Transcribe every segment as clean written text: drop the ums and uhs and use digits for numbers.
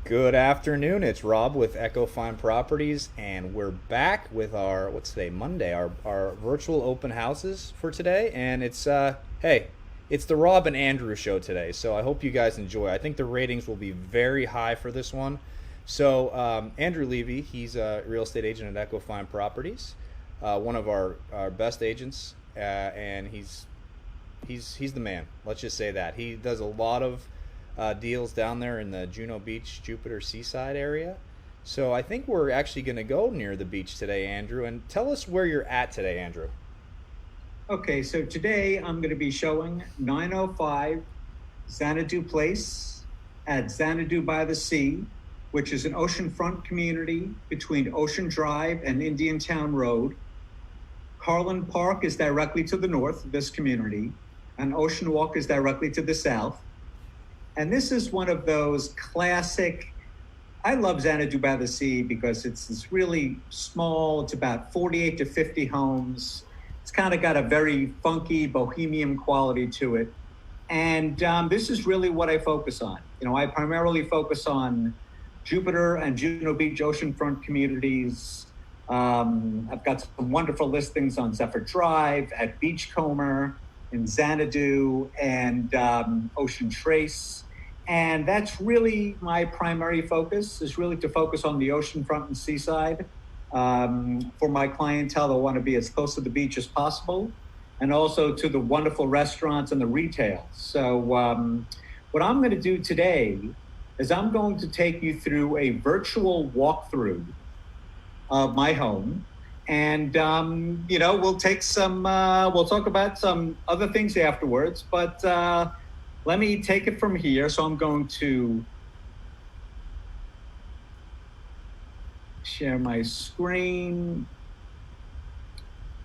Good afternoon. It's Rob with 𝗩𝗂 Properties, and we're back with our what's today, Monday, our virtual open houses for today. And it's the Rob and Andrew show today. So I hope you guys enjoy. I think the ratings will be very high for this one. So Andrew Levy, he's a real estate agent at 𝗩𝗂 Properties, one of our best agents, and he's the man. Let's just say that he does a lot of deals down there in the Juno Beach, Jupiter Seaside area. So I think we're actually going to go near the beach today, Andrew. And tell us where you're at today, Andrew. Okay, so today I'm going to be showing 905 Xanadu Place at Xanadu by the Sea, which is an oceanfront community between Ocean Drive and Indian Town Road. Carlin Park is directly to the north of this community, and Ocean Walk is directly to the south. And this is one of those classic, I love Xanadu by the Sea because it's really small. It's about 48 to 50 homes. It's kind of got a very funky bohemian quality to it. And this is really what I focus on. You know, I primarily focus on Jupiter and Juno Beach oceanfront communities. I've got some wonderful listings on Zephyr Drive, at Beachcomber, in Xanadu, and Ocean Trace. And that's really my primary focus, is really to focus on the oceanfront and seaside. For my clientele, they'll want to be as close to the beach as possible, and also to the wonderful restaurants and the retail. So what I'm going to do today is I'm going to take you through a virtual walkthrough of my home. And, we'll talk about some other things afterwards, but let me take it from here. So I'm going to share my screen,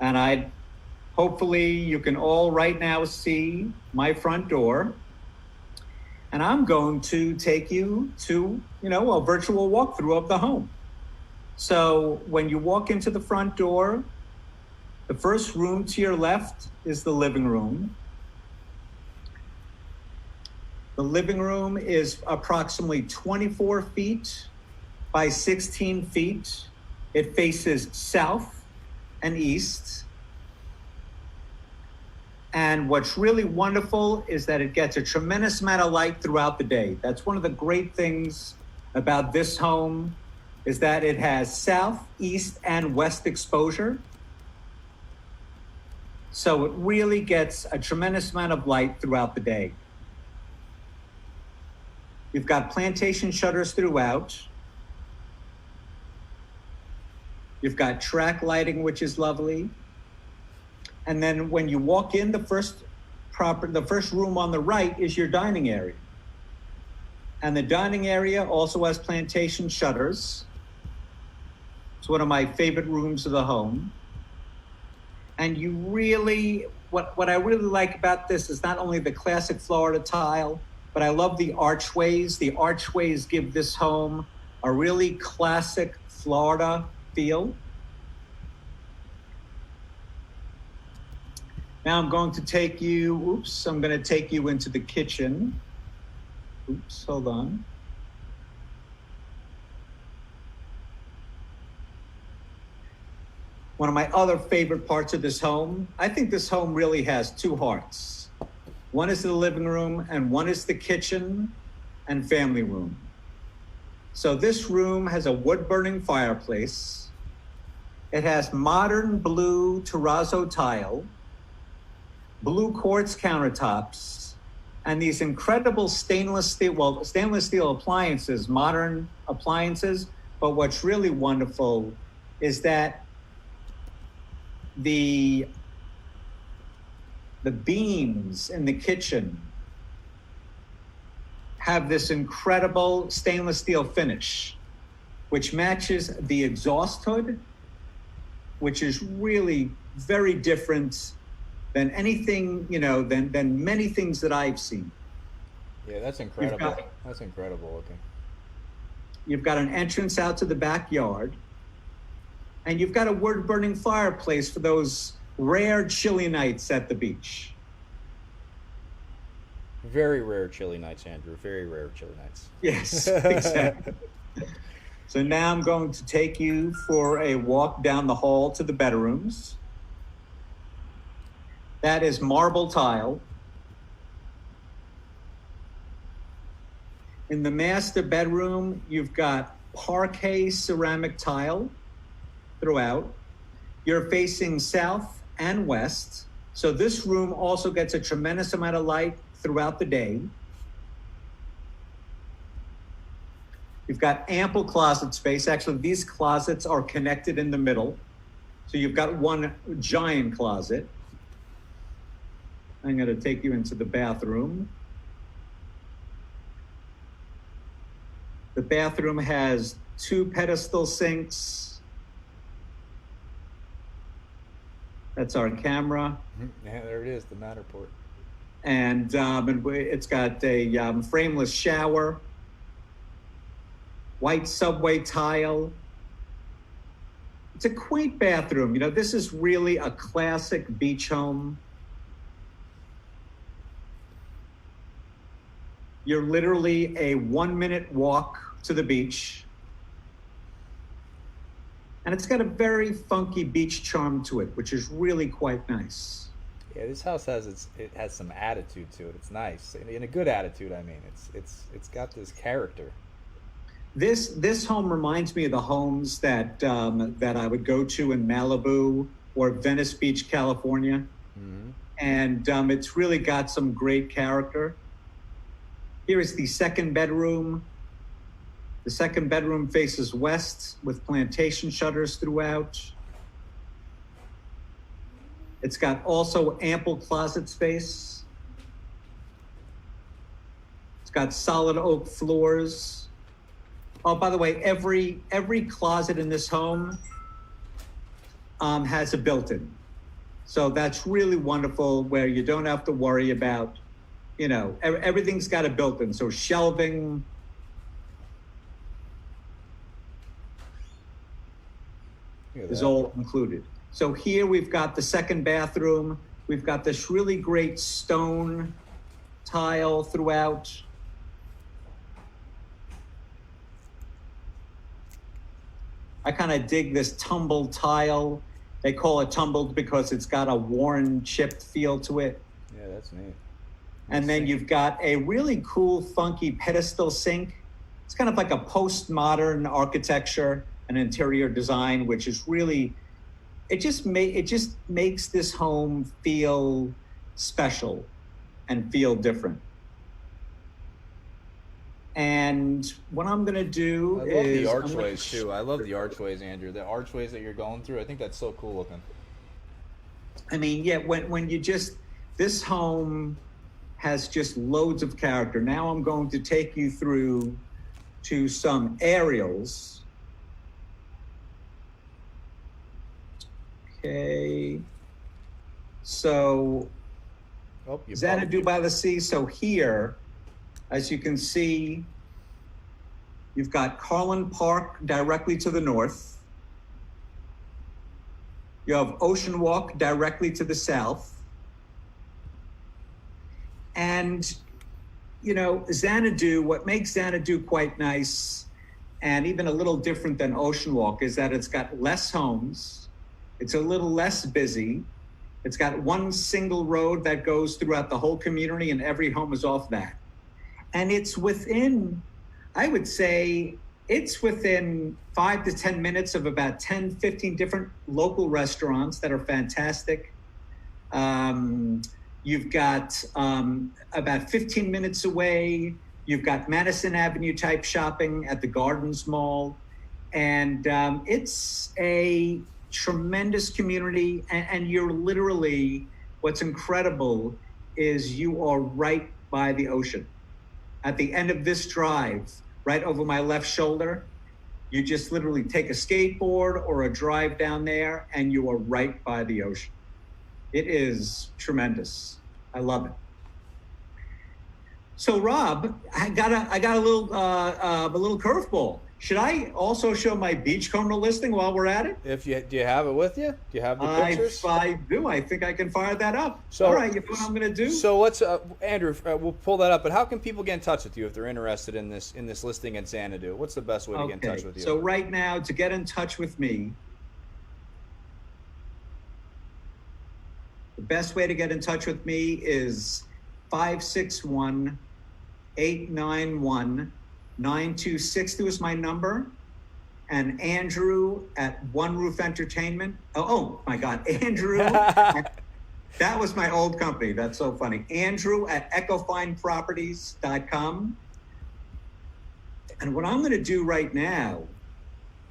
and hopefully you can all right now see my front door. And I'm going to take you to, a virtual walkthrough of the home. So when you walk into the front door, the first room to your left is the living room. The living room is approximately 24 feet by 16 feet. It faces south and east. And what's really wonderful is that it gets a tremendous amount of light throughout the day. That's one of the great things about this home, is that it has south, east, and west exposure. So it really gets a tremendous amount of light throughout the day. You've got plantation shutters throughout. You've got track lighting, which is lovely. And then when you walk in, the first room on the right is your dining area. And the dining area also has plantation shutters. It's one of my favorite rooms of the home. And what I really like about this is not only the classic Florida tile, but I love the archways. The archways give this home a really classic Florida feel. Now I'm going to take you into the kitchen. Hold on. One of my other favorite parts of this home, I think this home really has two hearts. One is the living room, and one is the kitchen and family room. So this room has a wood-burning fireplace. It has modern blue terrazzo tile, blue quartz countertops, and these incredible stainless steel appliances, modern appliances. But what's really wonderful is that the beams in the kitchen have this incredible stainless steel finish, which matches the exhaust hood, which is really very different than anything, than many things that I've seen. Yeah, that's incredible. That's incredible looking. You've got an entrance out to the backyard, and you've got a wood-burning fireplace for those rare chilly nights at the beach. Very rare chilly nights, Andrew. Very rare chilly nights. Yes, exactly. So now I'm going to take you for a walk down the hall to the bedrooms. That is marble tile. In the master bedroom, you've got parquet ceramic tile throughout. You're facing south and west. So this room also gets a tremendous amount of light throughout the day. You've got ample closet space. Actually, these closets are connected in the middle. So you've got one giant closet. I'm going to take you into the bathroom. The bathroom has 2 pedestal sinks. That's our camera. Yeah, there it is, the Matterport. And it's got a frameless shower, white subway tile. It's a quaint bathroom. You know, this is really a classic beach home. You're literally a 1-minute walk to the beach. And it's got a very funky beach charm to it, which is really quite nice. Yeah, this house has some attitude to it. It's nice, in a good attitude. I mean, it's got this character. This home reminds me of the homes that I would go to in Malibu or Venice Beach, California, and it's really got some great character. Here is the second bedroom. The second bedroom faces west with plantation shutters throughout. It's got also ample closet space. It's got solid oak floors. Oh, by the way, every closet in this home has a built-in. So that's really wonderful, where you don't have to worry about, you know, everything's got a built-in. So shelving, is all included. So here we've got the second bathroom. We've got this really great stone tile throughout. I kind of dig this tumbled tile. They call it tumbled because it's got a worn, chipped feel to it. Yeah, that's neat. And then you've got a really cool, funky pedestal sink. It's kind of like a postmodern architecture and interior design, which is really, it just makes this home feel special and feel different. And what I'm going to do is... I love the archways, too. I love the archways, Andrew. The archways that you're going through, I think that's so cool looking. I mean, yeah, when you just... This home has just loads of character. Now I'm going to take you through to some aerials. Okay. So, Xanadu by the Sea. So here, as you can see, you've got Carlin Park directly to the north. You have Ocean Walk directly to the south. And, you know, Xanadu, what makes Xanadu quite nice and even a little different than Ocean Walk is that it's got less homes. It's a little less busy. It's got one single road that goes throughout the whole community, and every home is off that. And it's within, I would say, it's within 5 to 10 minutes of about 10, 15 different local restaurants that are fantastic. You've got about 15 minutes away, you've got Madison Avenue type shopping at the Gardens Mall. And it's a tremendous community. And you're literally, what's incredible is you are right by the ocean. At the end of this drive, right over my left shoulder, you just literally take a skateboard or a drive down there and you are right by the ocean. It is tremendous. I love it. So Rob, I got a little curveball. Should I also show my Beachcomber listing while we're at it? Do you have it with you? Do you have the pictures? I do. I think I can fire that up. So, all right, you know what I'm going to do? So let's, Andrew, we'll pull that up. But how can people get in touch with you if they're interested in this listing at Xanadu? What's the best way to get in touch with you? So right now, to get in touch with me, the best way to get in touch with me is 561-891-9262 is my number. And Andrew at One Roof Entertainment. Oh my God, Andrew. That was my old company. That's so funny. Andrew at 𝗩𝗶𝗿𝗁_properties.com. And what I'm going to do right now.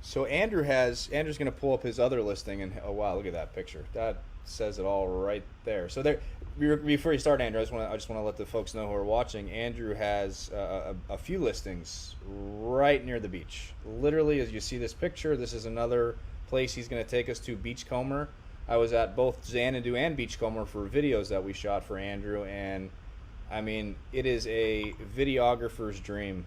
So Andrew's going to pull up his other listing, and oh wow, look at that picture. That says it all right there. So there, before you start, Andrew, I just want to let the folks know who are watching. Andrew has a few listings right near the beach. Literally, as you see this picture, this is another place he's going to take us to, 𝗏𝗏𝗀𝗃𝗏. I was at both Xanadu and 𝗏𝗏𝗀𝗃𝗏 for videos that we shot for Andrew, and I mean, it is a videographer's dream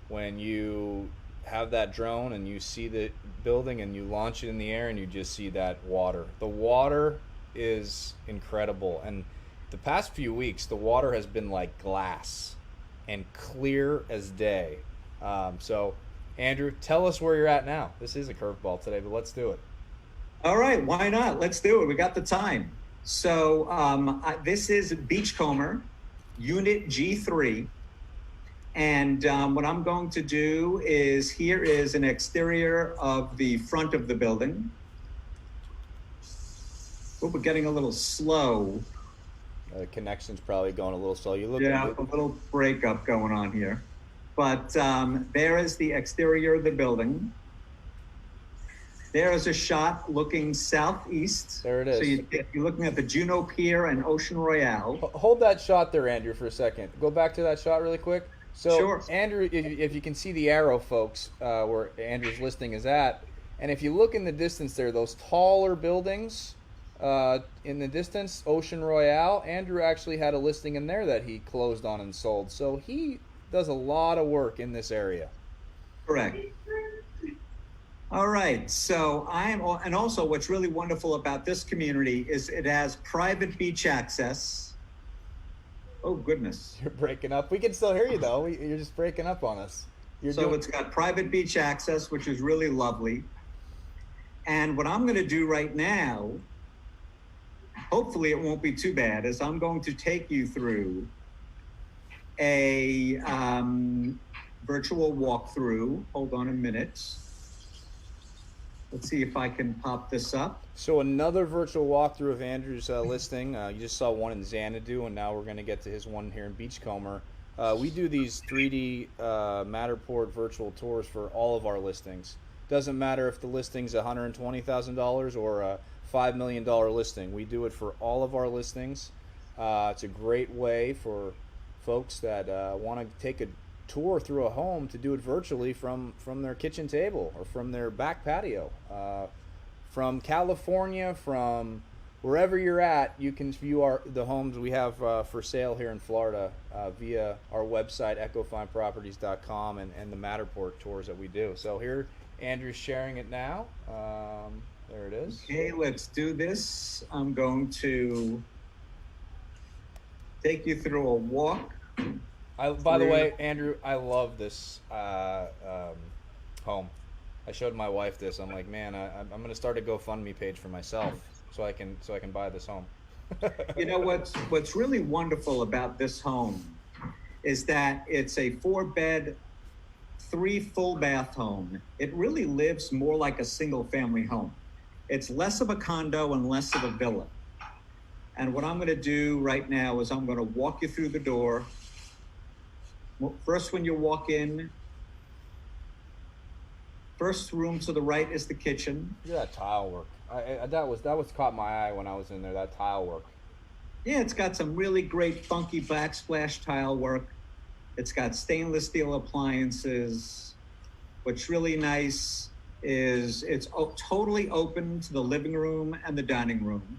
when you have that drone and you see the building and you launch it in the air and you just see that water. The water is incredible, and the past few weeks the water has been like glass and clear as day. So Andrew, tell us where you're at now. This is a curveball today, but let's do it. All right, why not? Let's do it. We got the time. So this is 𝗏𝗏𝗀𝗃𝗏𝗃 Unit G3. And what I'm going to do is, here is an exterior of the front of the building. Oh, we're getting a little slow. The connection's probably going a little slow. You look a little breakup going on here. But there is the exterior of the building. There is a shot looking southeast. There it is. So you're looking at the Juno Pier and Ocean Royale. Hold that shot there, Andrew, for a second. Go back to that shot really quick. So, sure. Andrew, if you can see the arrow, folks, where Andrew's listing is at, and if you look in the distance there, those taller buildings in the distance, Ocean Royale, Andrew actually had a listing in there that he closed on and sold. So he does a lot of work in this area. Correct. All right. So and also what's really wonderful about this community is it has private beach access. Oh, goodness. You're breaking up. We can still hear you, though. You're just breaking up on us. It's got private beach access, which is really lovely. And what I'm going to do right now, hopefully it won't be too bad, is I'm going to take you through a virtual walkthrough. Hold on a minute. Let's see if I can pop this up. So another virtual walkthrough of Andrew's listing. You just saw one in Xanadu, and now we're going to get to his one here in 𝗏𝗏𝗀𝗃𝗏. We do these 3D Matterport virtual tours for all of our listings. Doesn't matter if the listing's $120,000 or a $5 million listing. We do it for all of our listings. It's a great way for folks that want to take a tour through a home to do it virtually from their kitchen table or from their back patio. From California, from wherever you're at, you can view the homes we have for sale here in Florida via our website, 𝗩𝗏𝗃𝗏𝗃𝗏𝗃.com, and the Matterport tours that we do. So here, Andrew's sharing it now. There it is. Okay, let's do this. I'm going to take you through a walk. By the way, Andrew, I love this home. I showed my wife this. I'm like, man, I'm going to start a GoFundMe page for myself so I can buy this home. You know what's really wonderful about this home is that it's a 4-bed, 3 full bath home. It really lives more like a single family home. It's less of a condo and less of a villa. And what I'm going to do right now is I'm going to walk you through the door. First, when you walk in, first room to the right is the kitchen. Look at that tile work. That was caught my eye when I was in there, that tile work. Yeah, it's got some really great funky backsplash tile work. It's got stainless steel appliances. What's really nice is it's totally open to the living room and the dining room.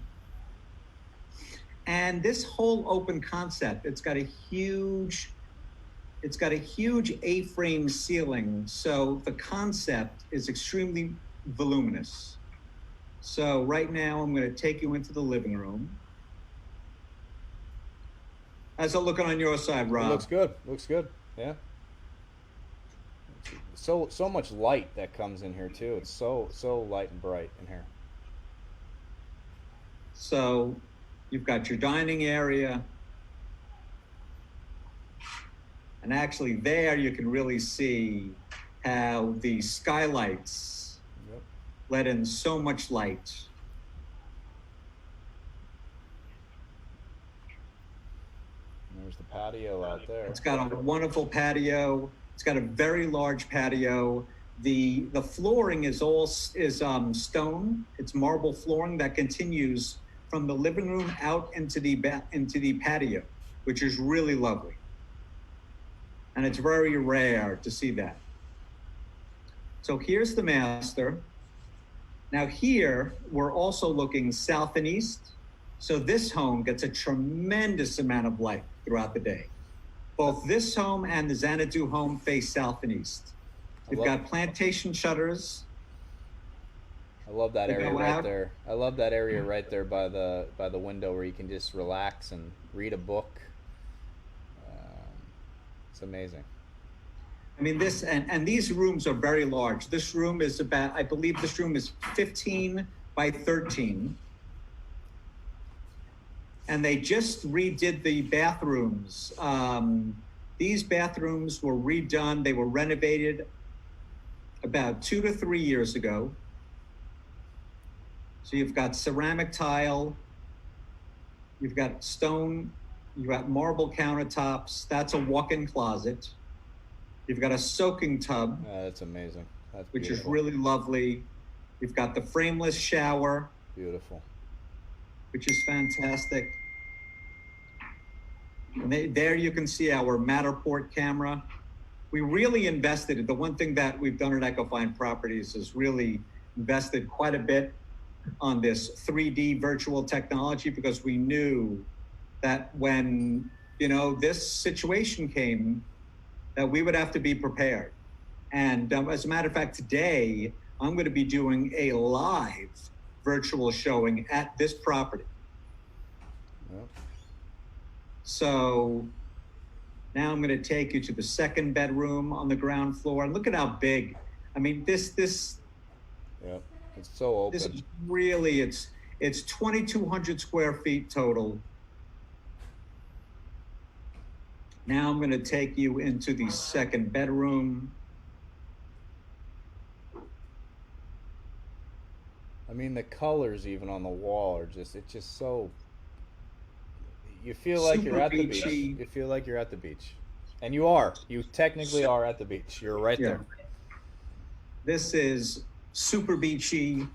And this whole open concept, it's got a huge It's got a huge A-frame ceiling, so the concept is extremely voluminous. So right now I'm going to take you into the living room. How's it looking on your side, Rob? It looks good. Looks good. Yeah. So much light that comes in here too. It's so light and bright in here. So you've got your dining area. And actually there you can really see how the skylights let in so much light. And there's the patio out there. It's got a wonderful patio. It's got a very large patio. The flooring is stone. It's marble flooring that continues from the living room out into the patio, which is really lovely. And it's very rare to see that. So here's the master. Now here, we're also looking south and east. So this home gets a tremendous amount of light throughout the day. Both this home and the Xanadu home face south and east. You've got plantation shutters. I love that area right there. I love that area right there by the window where you can just relax and read a book. It's amazing. I mean, this and these rooms are very large. This room is about, I believe this room is 15 by 13. And they just redid the bathrooms. These bathrooms were redone. They were renovated about 2 to 3 years ago. So you've got ceramic tile, you've got stone, you've got marble countertops. That's a walk-in closet. You've got a soaking tub. That's amazing. That's which beautiful. is really lovely. You've got the frameless shower. Beautiful. Which is fantastic. And there you can see our Matterport camera. We really invested. The one thing that we've done at 𝗩𝗂𝗏 Properties is really invested quite a bit on this 3D virtual technology, because we knew that when, this situation came, that we would have to be prepared. And as a matter of fact, today, I'm going to be doing a live virtual showing at this property. Yep. So now I'm going to take you to the second bedroom on the ground floor. And look at how big. I mean, this. Yep. It's so open. This is really, it's 2,200 square feet total. Now I'm going to take you into the second bedroom. I mean, the colors even on the wall are it's just so, you feel like you're at the beach. You feel like you're at the beach. And you are. You technically are at the beach. You're right there. This is super beachy.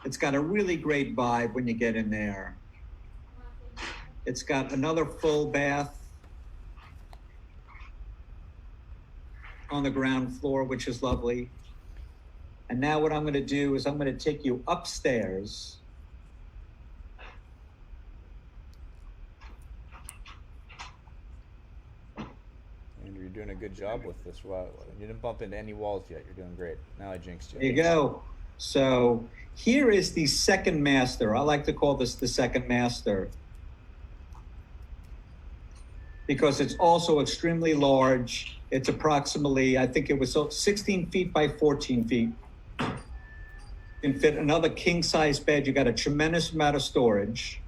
It's got a really great vibe when you get in there. It's got another full bath on the ground floor, which is lovely. And now what I'm going to do is I'm going to take you upstairs. And you're doing a good job with this. Wow. You didn't bump into any walls yet. You're doing great. Now I jinxed you. There you go. So here is the second master. I like to call this the second master, because it's also extremely large. It's approximately, I think it was 16 feet by 14 feet. You can fit another king-size bed. You got a tremendous amount of storage.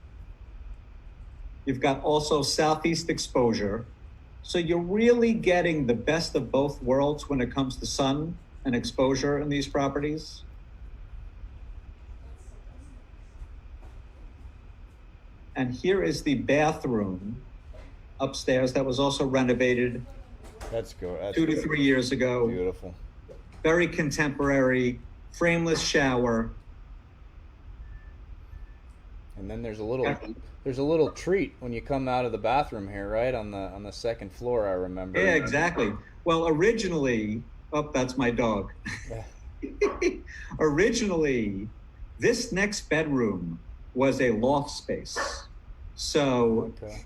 You've got also southeast exposure. So you're really getting the best of both worlds when it comes to sun and exposure in these properties. And here is the bathroom upstairs that was also renovated. That's good. That's 2 to 3 years ago. Beautiful. Very contemporary, frameless shower. And then there's a little treat when you come out of the bathroom here, right? On the second floor, I remember. Yeah, exactly. Well, originally, that's my dog. Originally, this next bedroom was a loft space. So okay.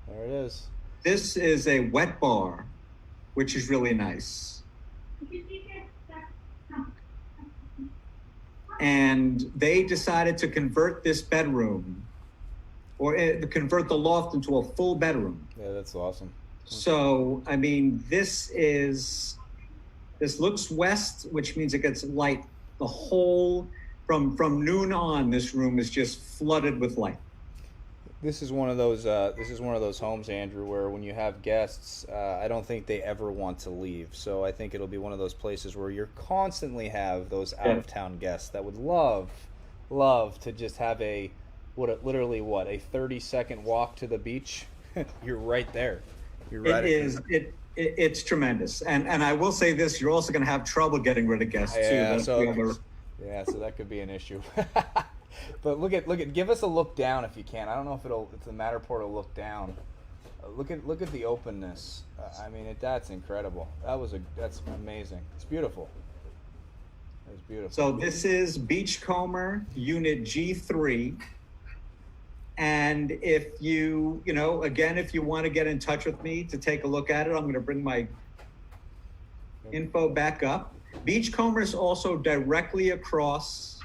There it is. This is a wet bar, which is really nice. And they decided to convert this bedroom, or convert the loft into a full bedroom. Yeah, that's awesome. So, I mean, this looks west, which means it gets light. The whole, from noon on, this room is just flooded with light. This is one of those homes, Andrew, where when you have guests, I don't think they ever want to leave. So I think it'll be one of those places where you constantly have those out of town guests that would love to just have literally a 30-second walk to the beach. You're right there. You're right. It's tremendous. And I will say this, you're also going to have trouble getting rid of guests too. So that could be an issue. But look at, give us a look down if you can. I don't know if the Matterport will look down. Look at the openness. I mean, that's incredible. That's amazing. It's beautiful. It's beautiful. So this is Beachcomber Unit G3. And if you want to get in touch with me to take a look at it, I'm going to bring my info back up. Beachcomber is also directly across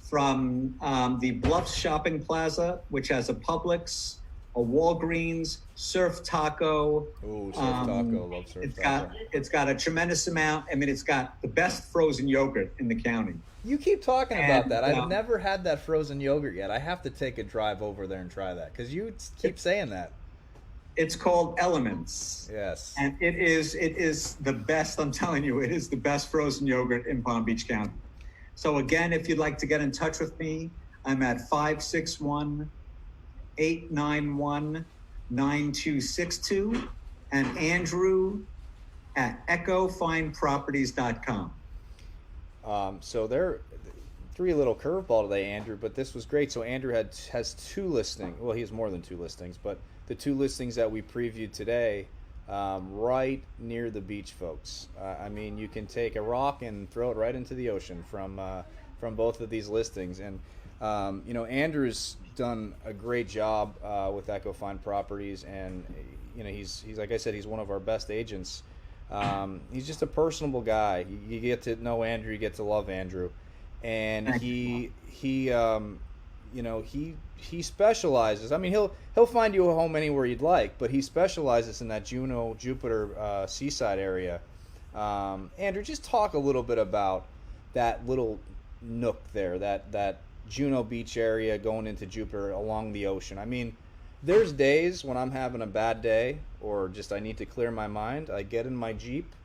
from the Bluffs Shopping Plaza, which has a Publix, a Walgreens, Surf Taco. Ooh, Surf Taco. Love Surf Taco. It's got a tremendous amount. I mean, it's got the best frozen yogurt in the county. You keep talking about that. I've never had that frozen yogurt yet. I have to take a drive over there and try that because you keep saying that. It's called Elements. Yes. And it is the best, I'm telling you, it is the best frozen yogurt in Palm Beach County. So again, if you'd like to get in touch with me, I'm at 561-891-9262 and Andrew at 𝗩𝗶𝗿𝗁 So there, three little curveball today, Andrew, but this was great. So Andrew has two listings. Well, he has more than two listings, but the two listings that we previewed today, right near the beach, folks. I mean, you can take a rock and throw it right into the ocean from both of these listings. And Andrew's done a great job with 𝗩𝗶𝗿𝗁 Properties, and he's like I said, he's one of our best agents. He's just a personable guy. You get to know Andrew, you get to love Andrew, and he specializes. I mean, he'll find you a home anywhere you'd like, but he specializes in that Juneau, Jupiter, seaside area. Andrew, just talk a little bit about that little nook there, that Juneau Beach area going into Jupiter along the ocean. I mean, there's days when I'm having a bad day or just I need to clear my mind. I get in my Jeep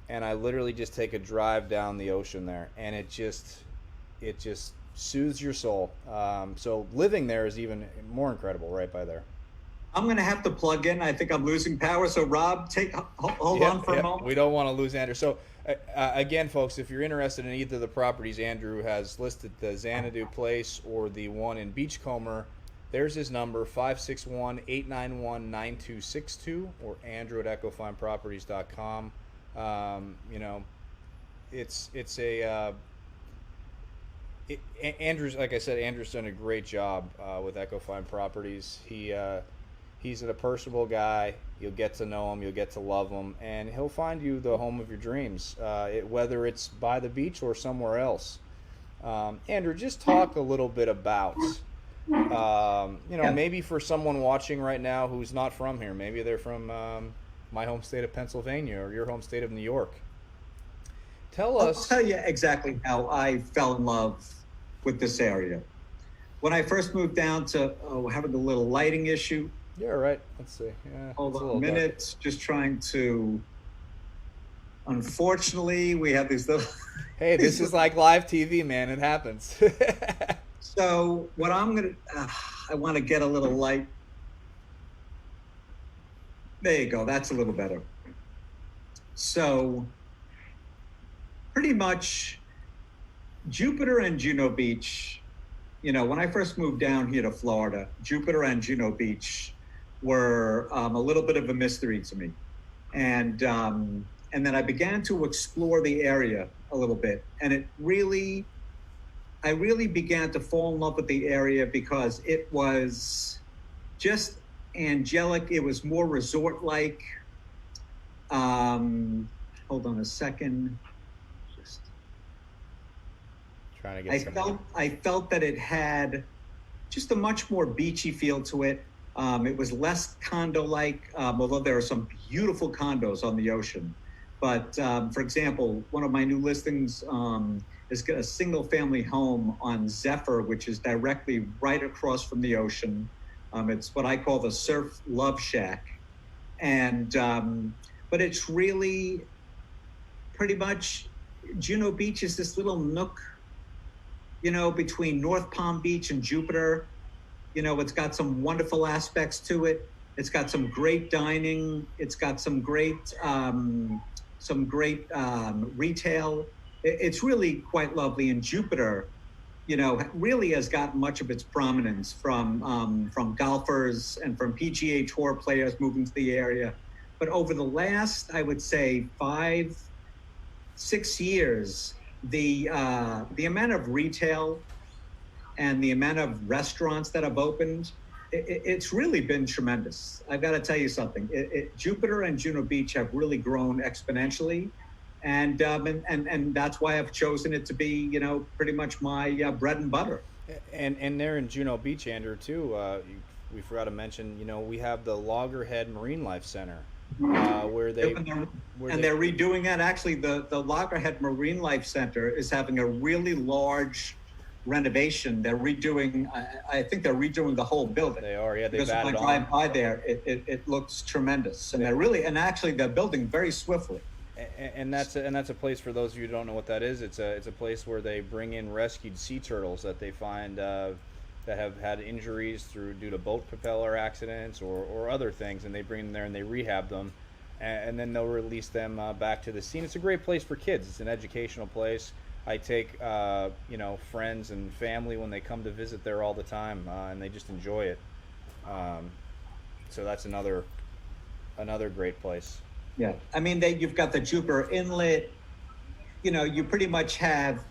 and I literally just take a drive down the ocean there, and it just soothes your soul. So living there is even more incredible right by there. I'm going to have to plug in. I think I'm losing power. So Rob, hold on for a moment. We don't want to lose Andrew. So again, folks, if you're interested in either of the properties Andrew has listed, the Xanadu Place or the one in Beachcomber, there's his number, 561-891-9262, or Andrew at 𝗩𝗶𝗿𝗁Properties.com. Andrew's, like I said, Andrew's done a great job with 𝗩𝗶𝗿𝗁 Properties. He's a personable guy. You'll get to know him, you'll get to love him, and he'll find you the home of your dreams, whether it's by the beach or somewhere else. Andrew, just talk a little bit about, maybe for someone watching right now who's not from here, maybe they're from my home state of Pennsylvania or your home state of New York. I'll tell you exactly how I fell in love with this area. When I first moved down to having a little lighting issue. Yeah, right. Let's see. Yeah, hold on a minute. Dark. Just trying to. Unfortunately, we have these little. Hey, this is like live TV, man. It happens. So what I'm gonna, I want to get a little light. There you go. That's a little better. So. Pretty much, Jupiter and Juneau Beach. When I first moved down here to Florida, Jupiter and Juneau Beach were a little bit of a mystery to me, and then I began to explore the area a little bit, and I really began to fall in love with the area because it was just angelic. It was more resort-like. Hold on a second. Just Trying to get I felt that it had just a much more beachy feel to it. It was less condo-like, although there are some beautiful condos on the ocean. But for example, one of my new listings is a single-family home on Zephyr, which is directly right across from the ocean. It's what I call the Surf Love Shack, and but it's really pretty much Juno Beach is this little nook, between North Palm Beach and Jupiter. It's got some wonderful aspects to it. It's got some great dining. It's got some great retail. It's really quite lovely. And Jupiter, really has gotten much of its prominence from golfers and from PGA Tour players moving to the area. But over the last, I would say, 5-6 years, the amount of retail and the amount of restaurants that have opened, it's really been tremendous. I've got to tell you something. Jupiter and Juno Beach have really grown exponentially, and that's why I've chosen it to be, pretty much my bread and butter. And there in Juno Beach, Andrew, too. We forgot to mention. We have the Loggerhead Marine Life Center, where they're redoing that. Actually, the Loggerhead Marine Life Center is having a really large renovation. They're redoing. I think they're redoing the whole building. They are. Yeah, because if I drive by there, it looks tremendous, and they're building very swiftly. And that's a place, for those of you who don't know what that is. It's a place where they bring in rescued sea turtles that they find that have had injuries due to boat propeller accidents or other things, and they bring them there and they rehab them, and then they'll release them back to the scene. It's a great place for kids. It's an educational place. I take friends and family when they come to visit there all the time, and they just enjoy it. So that's another great place. Yeah, I mean, you've got the Jupiter Inlet. You pretty much have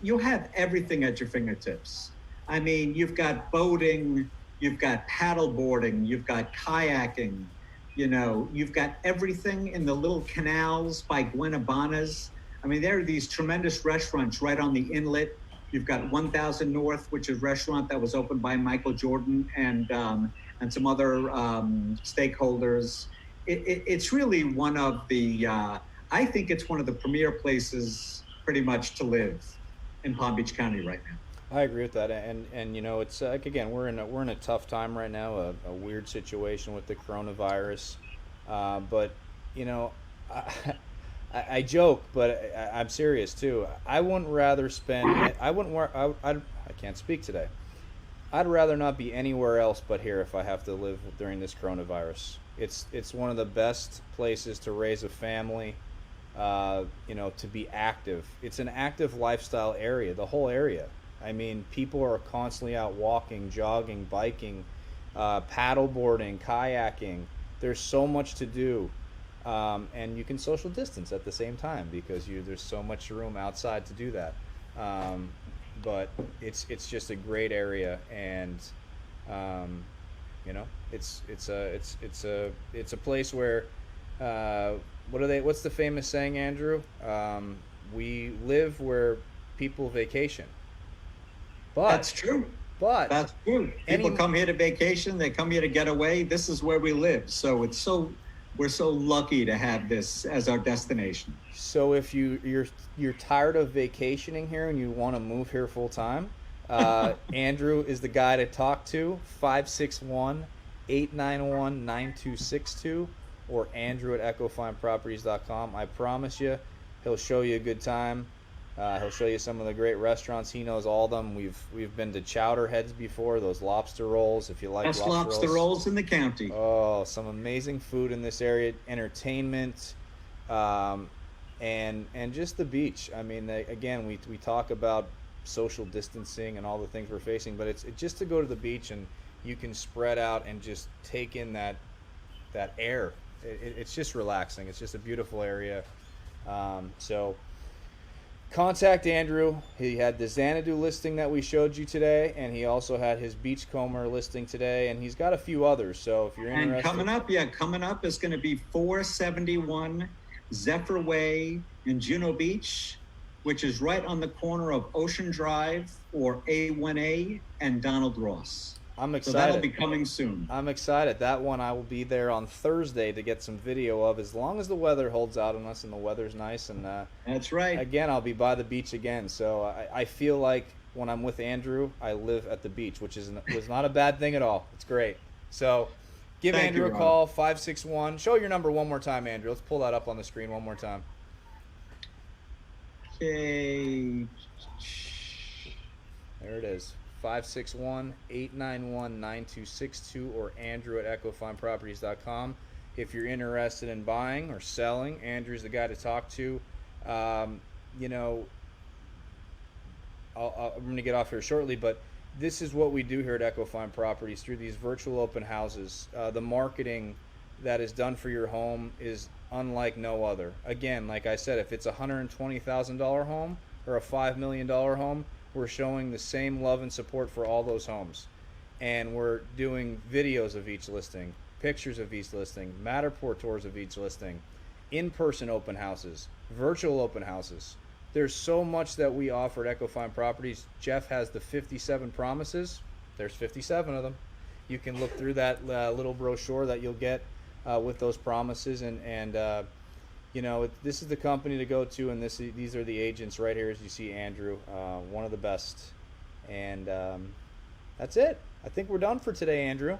everything at your fingertips. I mean, you've got boating, you've got paddle boarding, you've got kayaking. You've got everything in the little canals by *�ęębana's. I mean, there are these tremendous restaurants right on the inlet. You've got 1000 North, which is a restaurant that was opened by Michael Jordan and some other stakeholders. It's really one of the, I think it's one of the premier places pretty much to live in Palm Beach County right now. I agree with that, and it's like, again, we're in a tough time right now, a weird situation with the coronavirus, but I joke, but I'm serious too. I wouldn't rather spend. I can't speak today. I'd rather not be anywhere else but here if I have to live during this coronavirus. It's one of the best places to raise a family, to be active. It's an active lifestyle area, the whole area. I mean, people are constantly out walking, jogging, biking, paddle boarding, kayaking. There's so much to do, and you can social distance at the same time because there's so much room outside to do that. But it's just a great area, and it's a place where what's the famous saying, Andrew? We live where people vacation. But that's true. But that's true. People come here to vacation. They come here to get away. This is where we live. So we're so lucky to have this as our destination. So if you're tired of vacationing here and you want to move here full time, Andrew is the guy to talk to. 561-891-9262 or Andrew at 𝗩𝗏𝗪�properties.com. I promise you, he'll show you a good time. He'll show you some of the great restaurants. He knows all of them. We've been to Chowderheads before, those lobster rolls. If you like best lobster rolls in the county. Oh, some amazing food in this area, entertainment, and just the beach. I mean, again, we talk about social distancing and all the things we're facing, but it's just to go to the beach and you can spread out and just take in that air. It's just relaxing. It's just a beautiful area. So contact Andrew. He had the Xanadu listing that we showed you today, and he also had his Beachcomber listing today, and he's got a few others. So if you're interested, and coming up is going to be 471 Zephyr Way in Juno Beach, which is right on the corner of Ocean Drive or A1A and Donald Ross. I'm excited. So that'll be coming soon. I'm excited. That one I will be there on Thursday to get some video of, as long as the weather holds out on us and the weather's nice. And that's right. Again, I'll be by the beach again. So I feel like when I'm with Andrew, I live at the beach, which was not a bad thing at all. It's great. So give Andrew a call, 561. Show your number one more time, Andrew. Let's pull that up on the screen one more time. Okay. There it is. 561-891-9262 or Andrew at 𝗩𝗶𝗵𝗵𝗁. If you're interested in buying or selling, Andrew's the guy to talk to. You know, I'm going to get off here shortly, but this is what we do here at 𝗩𝗶𝗵 Properties through these virtual open houses. The marketing that is done for your home is unlike no other. Again, like I said, if it's a $120,000 home or a $5 million home, we're showing the same love and support for all those homes. And we're doing videos of each listing, pictures of each listing, Matterport tours of each listing, in-person open houses, virtual open houses. There's so much that we offer at 𝗩𝗶𝗵 Properties. Jeff has the 57 promises. There's 57 of them. You can look through that little brochure that you'll get with those promises. And you know, this is the company to go to, and these are the agents right here, as you see Andrew, one of the best. And that's it. I think we're done for today, Andrew.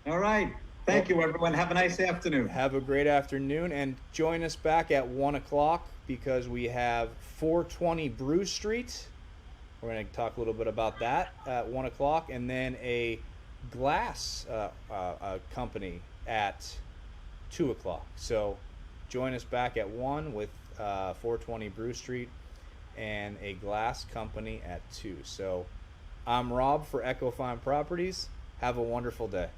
All right. Thank you, everyone. Have a nice afternoon. Have a great afternoon, and join us back at 1 o'clock because we have 420 Bruce Street. We're going to talk a little bit about that at 1 o'clock, and then a glass company at 2 o'clock. So join us back at 1 with 420 Bruce Street and a glass company at 2. So I'm Rob for 𝗩𝗶𝗵 Properties. Have a wonderful day.